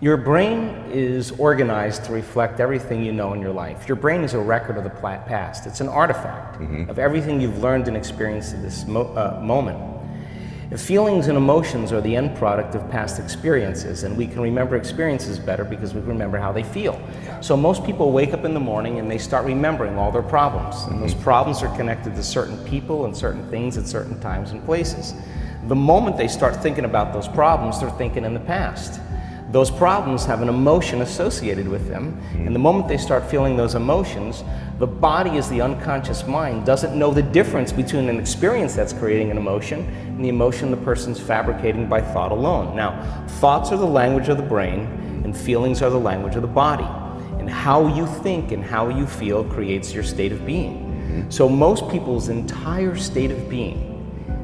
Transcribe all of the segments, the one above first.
Your brain is organized to reflect everything you know in your life. Your brain is a record of the past. It's an artifact of everything you've learned and experienced at this moment. Feelings and emotions are the end product of past experiences, and we can remember experiences better because we remember how they feel. So most people wake up in the morning and they start remembering all their problems, and those problems are connected to certain people and certain things at certain times and places. The moment they start thinking about those problems, they're thinking in the past. Those problems have an emotion associated with them, and the moment they start feeling those emotions, the body, as the unconscious mind, doesn't know the difference between an experience that's creating an emotion and the emotion the person's fabricating by thought alone. Now, thoughts are the language of the brain, and feelings are the language of the body. And how you think and how you feel creates your state of being. So most people's entire state of being,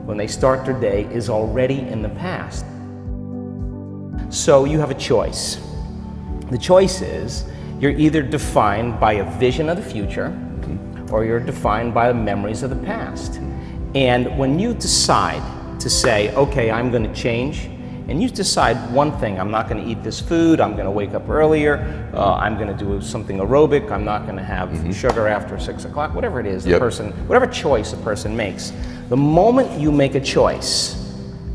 when they start their day, is already in the past. So you have a choice. The choice is you're either defined by a vision of the future or you're defined by the memories of the past. And when you decide to say, okay, I'm going to change, and you decide one thing, I'm not going to eat this food, I'm going to wake up earlier, I'm going to do something aerobic, I'm not going to have sugar after 6 o'clock, whatever it is, the person, whatever choice a person makes. The moment you make a choice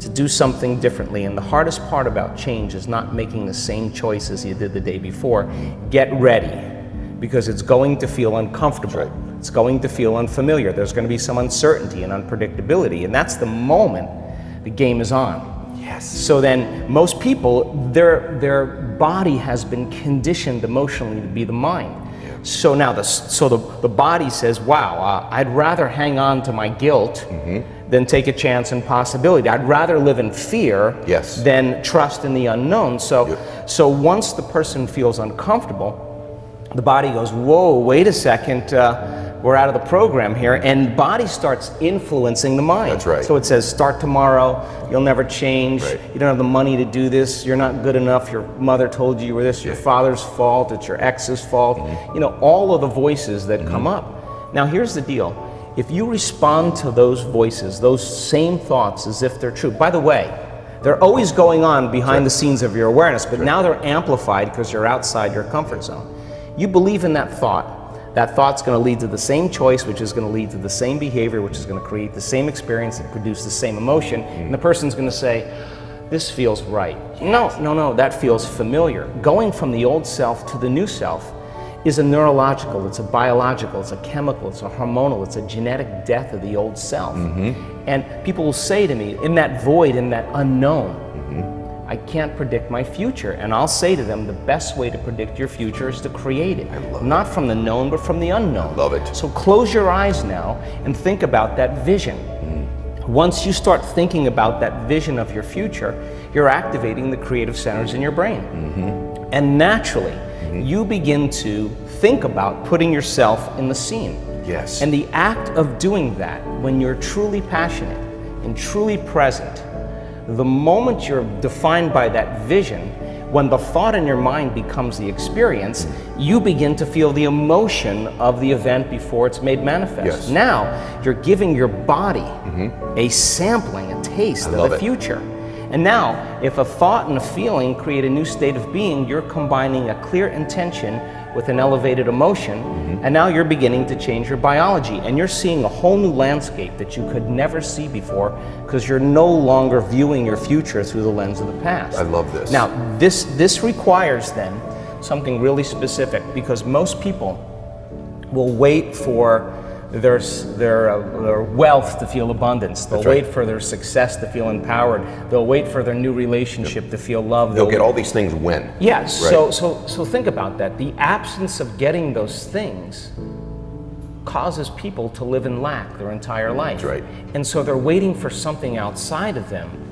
to do something differently, and the hardest part about change is not making the same choices you did the day before, get ready, because it's going to feel uncomfortable. It's going to feel unfamiliar. There's going to be some uncertainty and unpredictability, and that's the moment the game is on. Yes. So then most people, their body has been conditioned emotionally to be the mind. So now the body says, wow, I'd rather hang on to my guilt than take a chance and possibility. I'd rather live in fear than trust in the unknown. So once the person feels uncomfortable, the body goes, whoa, wait a second, we're out of the program here, and body starts influencing the mind. That's right. So it says, start tomorrow, you'll never change, you don't have the money to do this, you're not good enough, your mother told you were this, your father's fault, it's your ex's fault, you know, all of the voices that come up. Now here's the deal, if you respond to those voices, those same thoughts as if they're true, by the way, they're always going on behind the scenes of your awareness, but now they're amplified because you're outside your comfort zone. You believe in that thought's going to lead to the same choice, which is going to lead to the same behavior, which is going to create the same experience and produce the same emotion, and the person's going to say, this feels right. No, that feels familiar. Going from the old self to the new self is a neurological, it's a biological, it's a chemical, it's a hormonal, it's a genetic death of the old self. And people will say to me, in that void, in that unknown, I can't predict my future. And I'll say to them, the best way to predict your future is to create it. Not from the known, but from the unknown. Love it. So close your eyes now and think about that vision. Once you start thinking about that vision of your future, you're activating the creative centers in your brain. And naturally, you begin to think about putting yourself in the scene. Yes. And the act of doing that, when you're truly passionate and truly present, the moment you're defined by that vision, when the thought in your mind becomes the experience, you begin to feel the emotion of the event before it's made manifest. Now, you're giving your body a sampling, a taste of the future. And now, if a thought and a feeling create a new state of being, you're combining a clear intention with an elevated emotion, and now you're beginning to change your biology, and you're seeing a whole new landscape that you could never see before because you're no longer viewing your future through the lens of the past. I love this. Now, this requires then something really specific, because most people will wait for their wealth to feel abundance. They'll wait for their success to feel empowered. They'll wait for their new relationship to feel loved. They'll get all these things when. Yes. So think about that. The absence of getting those things causes people to live in lack their entire life. That's right. And so they're waiting for something outside of them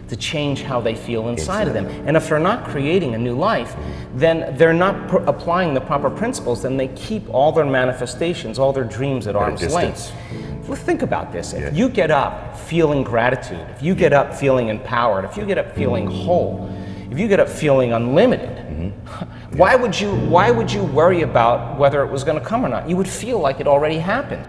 to change how they feel inside of them. And if they're not creating a new life, then they're not applying the proper principles, then they keep all their manifestations, all their dreams at arm's length. Well, think about this. If you get up feeling gratitude, if you get up feeling empowered, if you get up feeling whole, if you get up feeling unlimited, why would you worry about whether it was going to come or not? You would feel like it already happened.